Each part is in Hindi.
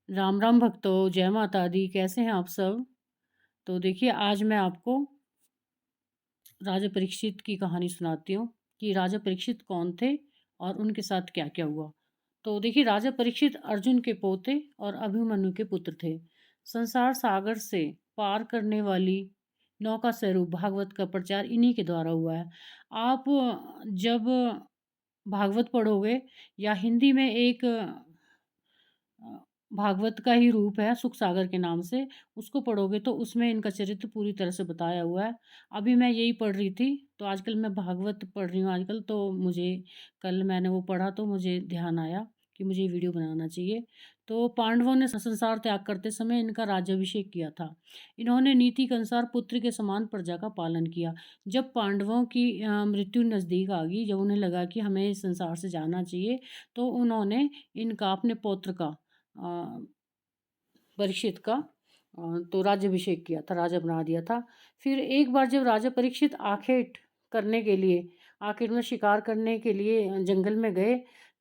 राम राम भक्तों, जय माता दी। कैसे हैं आप सब? तो देखिए, आज मैं आपको राजा परीक्षित की कहानी सुनाती हूँ कि राजा परीक्षित कौन थे और उनके साथ क्या-क्या हुआ। तो देखिए, राजा परीक्षित अर्जुन के पोते और अभिमन्यु के पुत्र थे। संसार सागर से पार करने वाली नौका स्वरूप भागवत का प्रचार इन्हीं के द्वारा हुआ है। आप जब भागवत पढ़ोगे या हिंदी में एक अ, भागवत का ही रूप है सुख सागर के नाम से, उसको पढ़ोगे तो उसमें इनका चरित्र पूरी तरह से बताया हुआ है। अभी मैं यही पढ़ रही थी, तो आजकल मैं भागवत पढ़ रही हूँ आजकल, तो मुझे कल मैंने वो पढ़ा तो मुझे ध्यान आया कि मुझे ये वीडियो बनाना चाहिए। तो पांडवों ने संसार त्याग करते समय इनका राज्याभिषेक किया था। इन्होंने नीति के अनुसार पुत्र के समान प्रजा का पालन किया। जब पांडवों की मृत्यु नज़दीक आ गई, जब उन्हें लगा कि हमें इस संसार से जाना चाहिए, तो उन्होंने इनका अपने पौत्र का अ, परीक्षित का तो राज्याभिषेक किया था, राजा बना दिया था। फिर एक बार जब राजा परीक्षित आखेट करने के लिए आखिर में शिकार करने के लिए जंगल में गए,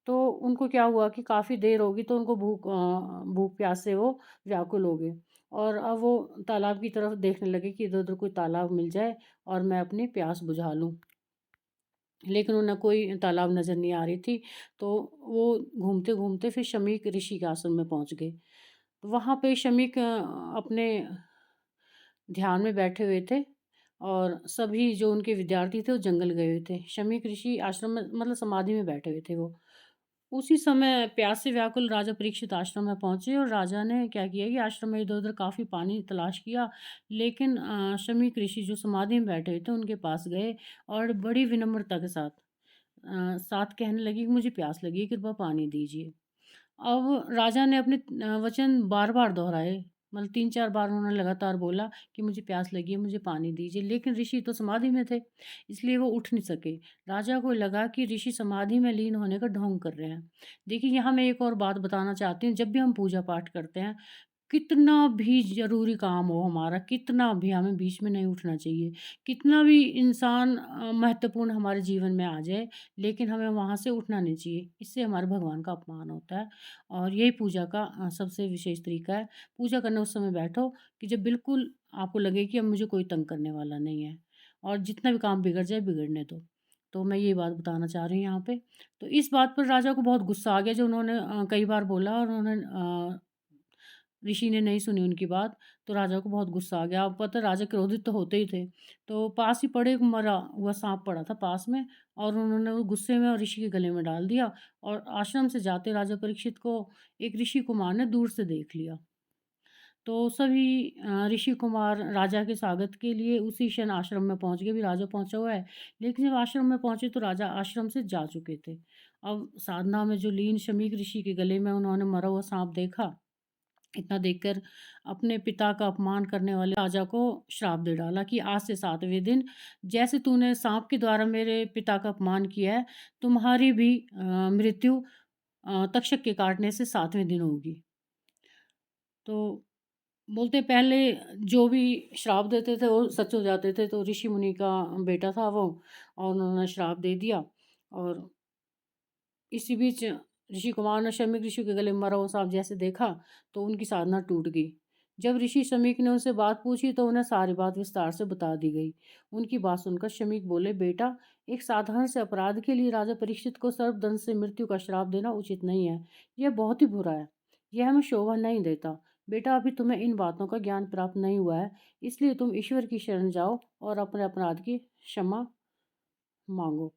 तो उनको क्या हुआ कि काफ़ी देर होगी, तो उनको भूख प्यास से वो व्याकुल हो गए और अब वो तालाब की तरफ देखने लगे कि इधर-उधर कोई तालाब मिल जाए और मैं अपनी प्यास बुझा लूँ। लेकिन उन्हें कोई तालाब नज़र नहीं आ रही थी, तो वो घूमते-घूमते फिर शमीक ऋषि के आश्रम में पहुँच गए। वहाँ पे शमीक अपने ध्यान में बैठे हुए थे और सभी जो उनके विद्यार्थी थे वो जंगल गए हुए थे। शमीक ऋषि आश्रम में मतलब समाधि में बैठे हुए थे वो। उसी समय प्यास से व्याकुल राजा परीक्षित आश्रम में पहुँचे और राजा ने क्या किया कि आश्रम में इधर-उधर काफ़ी पानी तलाश किया, लेकिन शमीक ऋषि जो समाधि में बैठे हुए थे उनके पास गए और बड़ी विनम्रता के साथ कहने लगी कि मुझे प्यास लगी है, कृपया पानी दीजिए। अब राजा ने अपने वचन बार-बार दोहराए, मतलब 3-4 बार उन्होंने लगातार बोला कि मुझे प्यास लगी है, मुझे पानी दीजिए, लेकिन ऋषि तो समाधि में थे, इसलिए वो उठ नहीं सके। राजा को लगा कि ऋषि समाधि में लीन होने का ढोंग कर रहे हैं। देखिए, यहाँ मैं एक और बात बताना चाहती हूँ, जब भी हम पूजा-पाठ करते हैं, कितना भी ज़रूरी काम हो हमारा, कितना भी हमें बीच में नहीं उठना चाहिए। कितना भी इंसान महत्वपूर्ण हमारे जीवन में आ जाए, लेकिन हमें वहाँ से उठना नहीं चाहिए। इससे हमारे भगवान का अपमान होता है और यही पूजा का सबसे विशेष तरीका है। पूजा करने उस समय बैठो कि जब बिल्कुल आपको लगे कि अब मुझे कोई तंग करने वाला नहीं है और जितना भी काम बिगड़ जाए, बिगड़ने दो। तो मैं ये बात बताना चाह रही हूँ यहाँ पे। तो इस बात पर राजा को बहुत गुस्सा आ गया जो उन्होंने कई बार बोला और उन्होंने ऋषि ने नहीं सुनी उनकी बात, तो राजा को बहुत गुस्सा आ गया। अब पता है राजा क्रोधित तो होते ही थे, तो पास ही पड़े एक मरा हुआ साँप पड़ा था पास में और उन्होंने वो गुस्से में ऋषि के गले में डाल दिया और आश्रम से जाते राजा परीक्षित को एक ऋषि कुमार ने दूर से देख लिया। तो सभी ऋषि कुमार राजा के स्वागत के लिए उसी क्षण आश्रम में पहुँच गए, अभी राजा पहुँचा हुआ है, लेकिन जब आश्रम में पहुँचे तो राजा आश्रम से जा चुके थे। अब साधना में जो लीन शमीक ऋषि के गले में उन्होंने मरा हुआ साँप देखा, इतना देखकर अपने पिता का अपमान करने वाले राजा को श्राप दे डाला कि आज से 7वें दिन जैसे तूने सांप के द्वारा मेरे पिता का अपमान किया है, तुम्हारी भी मृत्यु तक्षक के काटने से 7वें दिन होगी। तो बोलते पहले जो भी श्राप देते थे वो सच हो जाते थे, तो ऋषि मुनि का बेटा था वो और उन्होंने श्राप दे दिया और इसी बीच ऋषि कुमार ने शमीक ऋषि के गले में मरा हुआ सांप जैसे देखा तो उनकी साधना टूट गई। जब ऋषि शमीक ने उनसे बात पूछी तो उन्हें सारी बात विस्तार से बता दी गई। उनकी बात सुनकर शमीक बोले, बेटा, एक साधारण से अपराध के लिए राजा परीक्षित को सर्पदंश से मृत्यु का श्राप देना उचित नहीं है। यह बहुत ही बुरा है। यह हमें शोभा नहीं देता। बेटा, अभी तुम्हें इन बातों का ज्ञान प्राप्त नहीं हुआ है, इसलिए तुम ईश्वर की शरण जाओ और अपने अपराध की क्षमा माँगो।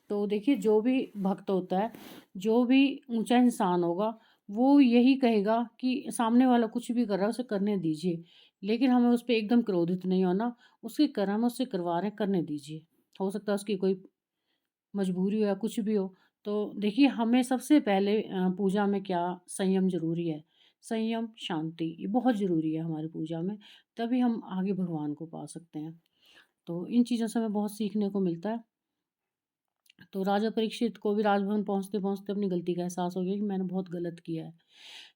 तो देखिए, जो भी भक्त होता है, जो भी ऊँचा इंसान होगा, वो यही कहेगा कि सामने वाला कुछ भी कर रहा है उसे करने दीजिए। लेकिन हमें उस पे एकदम क्रोधित नहीं होना, उसके कर्म उससे करवा रहे हैं करने दीजिए। हो सकता है उसकी कोई मजबूरी हो या कुछ भी हो। तो देखिए, हमें सबसे पहले पूजा में क्या संयम ज़रूरी है। संयम, शांति ये बहुत ज़रूरी है हमारी पूजा में, तभी हम आगे भगवान को पा सकते हैं। तो इन चीज़ों से हमें बहुत सीखने को मिलता है। तो राजा परीक्षित को भी राजभवन पहुँचते-पहुँचते अपनी गलती का एहसास हो गया कि मैंने बहुत गलत किया है।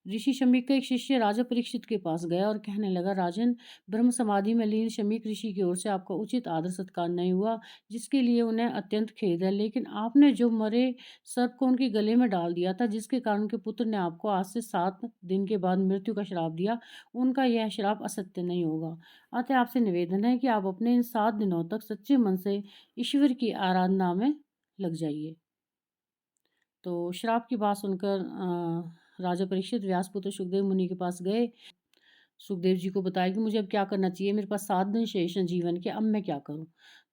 ऋषि शमीक का एक शिष्य राजा परीक्षित के पास गया और कहने लगा, राजन, ब्रह्म समाधि में लीन शमीक ऋषि की ओर से आपका उचित आदर सत्कार नहीं हुआ, जिसके लिए उन्हें अत्यंत खेद है। लेकिन आपने जो मरे सर्प को उनके गले में डाल दिया था, जिसके कारण उनके पुत्र ने आपको आज से 7 दिन के बाद मृत्यु का श्राप दिया, उनका यह श्राप असत्य नहीं होगा। अतः आपसे निवेदन है कि आप अपने इन 7 दिनों तक सच्चे मन से ईश्वर की आराधना में लग जाइए। तो श्राप की बात सुनकर राजा परीक्षित व्यासपुत्र सुखदेव मुनि के पास गए। सुखदेव जी को बताया कि मुझे अब क्या करना चाहिए, मेरे पास 7 दिन शेष हैं जीवन के, अब मैं क्या करूं।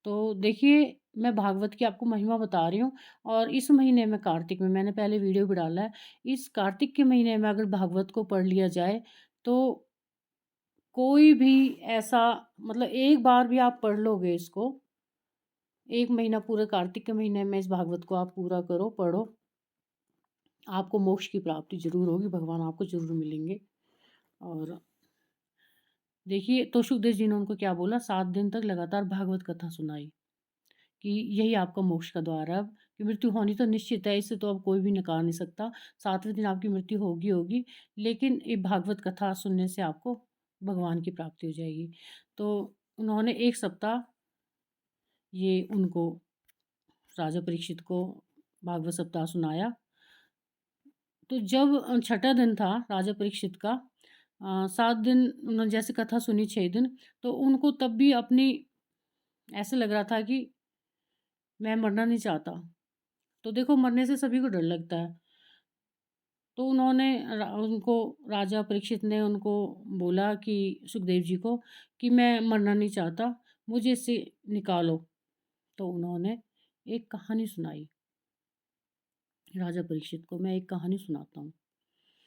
तो देखिए, मैं भागवत की आपको महिमा बता रही हूँ। और इस महीने में, कार्तिक में, मैंने पहले वीडियो भी डाला है, इस कार्तिक के महीने में अगर भागवत को पढ़ लिया जाए तो कोई भी ऐसा, मतलब एक बार भी आप पढ़ लोगे इसको, एक महीना, पूरे कार्तिक के महीने में इस भागवत को आप पूरा करो, पढ़ो, आपको मोक्ष की प्राप्ति ज़रूर होगी, भगवान आपको ज़रूर मिलेंगे। और देखिए, तो सुखदेव जी ने उनको क्या बोला, 7 दिन तक लगातार भागवत कथा सुनाई कि यही आपका मोक्ष का द्वार है अब, कि मृत्यु होनी तो निश्चित है, इससे तो अब कोई भी नकार नहीं सकता। 7वें दिन आपकी मृत्यु होगी होगी, लेकिन ये भागवत कथा सुनने से आपको भगवान की प्राप्ति हो जाएगी। तो उन्होंने 1 सप्ताह ये उनको, राजा परीक्षित को, भागवत सप्ताह सुनाया। तो जब छठा दिन था राजा परीक्षित का, 7 दिन उन्होंने जैसे कथा सुनी, 6 दिन, तो उनको तब भी अपनी, ऐसे लग रहा था कि मैं मरना नहीं चाहता। तो देखो, मरने से सभी को डर लगता है। तो उन्होंने उनको, राजा परीक्षित ने उनको बोला कि सुखदेव जी को, कि मैं मरना नहीं चाहता, मुझे इससे निकालो। तो उन्होंने एक कहानी सुनाई राजा परीक्षित को। मैं एक कहानी सुनाता हूँ।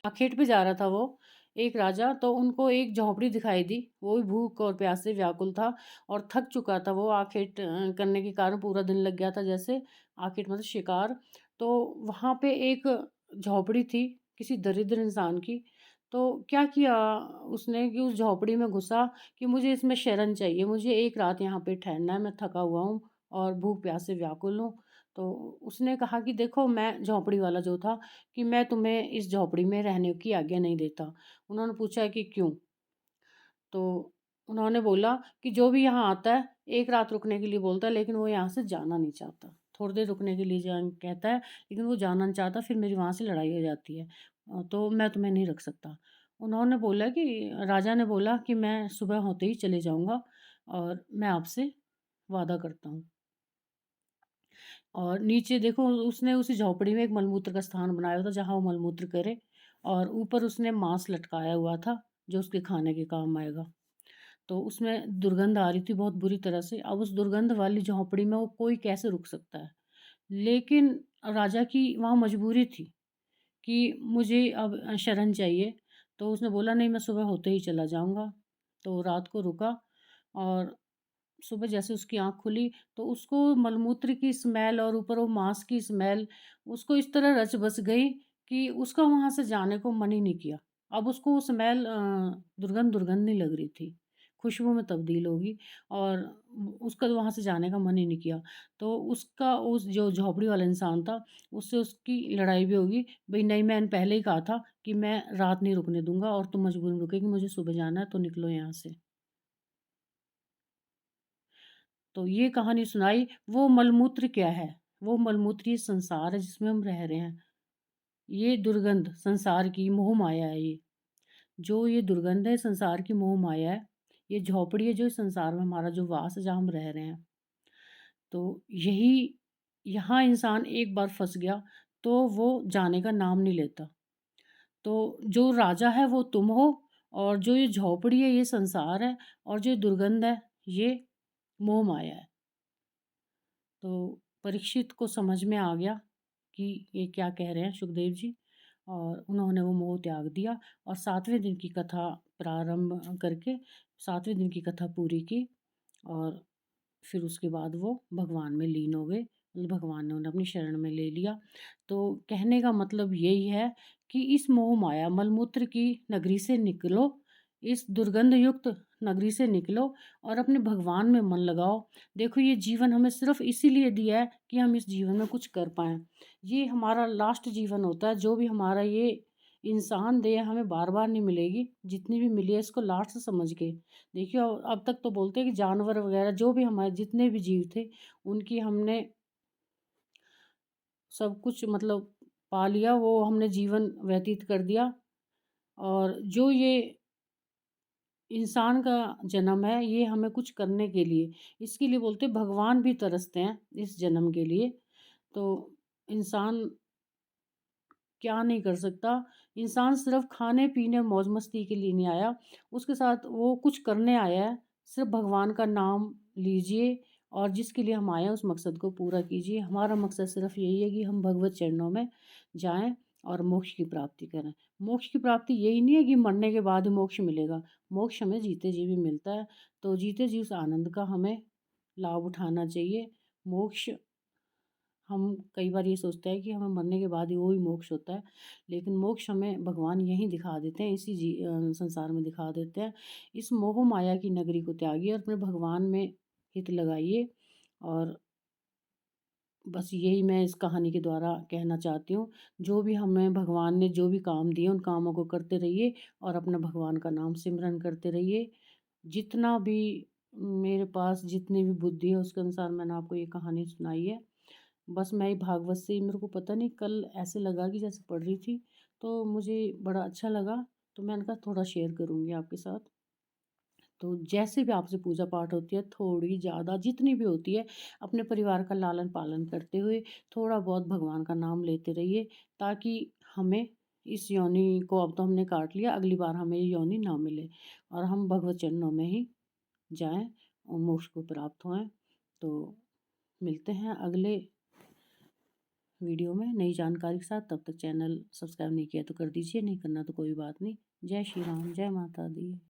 आखेट पे जा रहा था वो एक राजा, तो उनको एक झोंपड़ी दिखाई दी। वो भी भूख और प्यास से व्याकुल था और थक चुका था। वो आखेट करने के कारण पूरा दिन लग गया था, जैसे आखेट मतलब शिकार। तो वहाँ पे एक झोंपड़ी थी किसी दरिद्र इंसान की। तो क्या किया उसने कि उस झोंपड़ी में घुसा कि मुझे इसमें शरण चाहिए, मुझे एक रात यहाँ पे ठहरना है, मैं थका हुआ हूँ और भूख प्यास से व्याकुल हूँ। तो उसने कहा कि देखो, मैं झोंपड़ी वाला जो था, कि मैं तुम्हें इस झोंपड़ी में रहने की आज्ञा नहीं देता। उन्होंने पूछा कि क्यों? तो उन्होंने बोला कि जो भी यहाँ आता है, एक रात रुकने के लिए बोलता है, लेकिन वो यहाँ से जाना नहीं चाहता। थोड़ी देर रुकने के लिए जान कहता है, लेकिन वो जाना नहीं चाहता, फिर मेरी वहाँ से लड़ाई हो जाती है। तो मैं तुम्हें नहीं रख सकता। उन्होंने बोला कि राजा ने बोला कि मैं सुबह होते ही चले जाऊँगा और मैं आपसे वादा करता हूँ। और नीचे देखो, उसने उसी झोंपड़ी में एक मलमूत्र का स्थान बनाया था जहाँ वो मलमूत्र करे, और ऊपर उसने मांस लटकाया हुआ था जो उसके खाने के काम आएगा। तो उसमें दुर्गंध आ रही थी बहुत बुरी तरह से। अब उस दुर्गंध वाली झोंपड़ी में वो कोई कैसे रुक सकता है? लेकिन राजा की वहाँ मजबूरी थी कि मुझे अब शरण चाहिए। तो उसने बोला, नहीं, मैं सुबह होते ही चला जाऊँगा। तो रात को रुका और सुबह जैसे उसकी आँख खुली, तो उसको मलमूत्र की स्मेल और ऊपर वो मांस की स्मेल उसको इस तरह रच बस गई कि उसका वहाँ से जाने को मन ही नहीं किया। अब उसको वो स्मेल दुर्गंध दुर्गंध नहीं लग रही थी, खुशबू में तब्दील होगी, और उसका वहाँ से जाने का मन ही नहीं किया। तो उसका, उस जो झोंपड़ी वाला इंसान था, उससे उसकी लड़ाई भी होगी। भई नहीं, मैंने पहले ही कहा था कि मैं रात नहीं रुकने दूँगा और तुम मजबूरी में रुकेगी, मुझे सुबह जाना है, तो निकलो यहाँ से। तो ये कहानी सुनाई। वो मलमूत्र क्या है? वो मलमूत्र ये संसार है जिसमें हम रह रहे हैं। ये दुर्गंध संसार की मोह माया है ये। जो ये दुर्गंध है संसार की मोह माया है। ये झोंपड़ी है जो इस संसार में हमारा जो वास है, जहाँ हम रह रहे हैं। तो यही, यहाँ इंसान एक बार फँस गया तो वो जाने का नाम नहीं लेता। तो जो राजा है वो तुम हो, और जो ये झोंपड़ी है ये संसार है, और जो दुर्गंध है ये मोह माया है। तो परीक्षित को समझ में आ गया कि ये क्या कह रहे हैं सुखदेव जी, और उन्होंने वो मोह त्याग दिया और 7वें दिन की कथा प्रारंभ करके 7वें दिन की कथा पूरी की, और फिर उसके बाद वो भगवान में लीन हो गए। मतलब भगवान ने उन्हें अपनी शरण में ले लिया। तो कहने का मतलब यही है कि इस मोह माया मलमूत्र की नगरी से निकलो, इस दुर्गंध युक्त नगरी से निकलो और अपने भगवान में मन लगाओ। देखो, ये जीवन हमें सिर्फ़ इसीलिए दिया है कि हम इस जीवन में कुछ कर पाएँ। ये हमारा लास्ट जीवन होता है, जो भी हमारा ये इंसान देह हमें बार-बार नहीं मिलेगी, जितनी भी मिली है इसको लास्ट समझ के। देखिए, अब तक तो बोलते हैं कि जानवर वग़ैरह जो भी हमारे जितने भी जीव थे, उनकी हमने सब कुछ मतलब पा लिया, वो हमने जीवन व्यतीत कर दिया। और जो ये इंसान का जन्म है, ये हमें कुछ करने के लिए, इसके लिए बोलते हैं भगवान भी तरसते हैं इस जन्म के लिए। तो इंसान क्या नहीं कर सकता। इंसान सिर्फ़ खाने-पीने, मौज-मस्ती के लिए नहीं आया, उसके साथ वो कुछ करने आया है। सिर्फ़ भगवान का नाम लीजिए और जिसके लिए हम आए हैं उस मकसद को पूरा कीजिए। हमारा मकसद सिर्फ़ यही है कि हम भगवत चरणों में जाएँ और मोक्ष की प्राप्ति करें। मोक्ष की प्राप्ति यही नहीं है कि मरने के बाद ही मोक्ष मिलेगा। मोक्ष हमें जीते जी भी मिलता है, तो जीते जी उस आनंद का हमें लाभ उठाना चाहिए। मोक्ष, हम कई बार ये सोचते हैं कि हमें मरने के बाद ही वो ही मोक्ष होता है, लेकिन मोक्ष हमें भगवान यहीं दिखा देते हैं, इसी संसार में दिखा देते हैं। इस मोह माया की नगरी को त्यागिए और अपने भगवान में हित लगाइए। और बस यही मैं इस कहानी के द्वारा कहना चाहती हूँ। जो भी हमें भगवान ने जो भी काम दिए, उन कामों को करते रहिए और अपना भगवान का नाम सिमरन करते रहिए। जितना भी मेरे पास जितनी भी बुद्धि है, उसके अनुसार मैंने आपको ये कहानी सुनाई है। बस मैं ही भागवत से ही, मेरे को पता नहीं कल ऐसे लगा कि जैसे पढ़ रही थी, तो मुझे बड़ा अच्छा लगा, तो मैंने कहा थोड़ा शेयर करूँगी आपके साथ। तो जैसे भी आपसे पूजा पाठ होती है, थोड़ी ज़्यादा जितनी भी होती है, अपने परिवार का लालन-पालन करते हुए थोड़ा बहुत भगवान का नाम लेते रहिए, ताकि हमें इस योनि को, अब तो हमने काट लिया, अगली बार हमें ये योनि ना मिले और हम भगवत चरणों में ही जाएँ और मोक्ष को प्राप्त होएँ। तो मिलते हैं अगले वीडियो में नई जानकारी के साथ। तब तक चैनल सब्सक्राइब नहीं किया तो कर दीजिए, नहीं करना तो कोई बात नहीं। जय श्री राम, जय माता दी।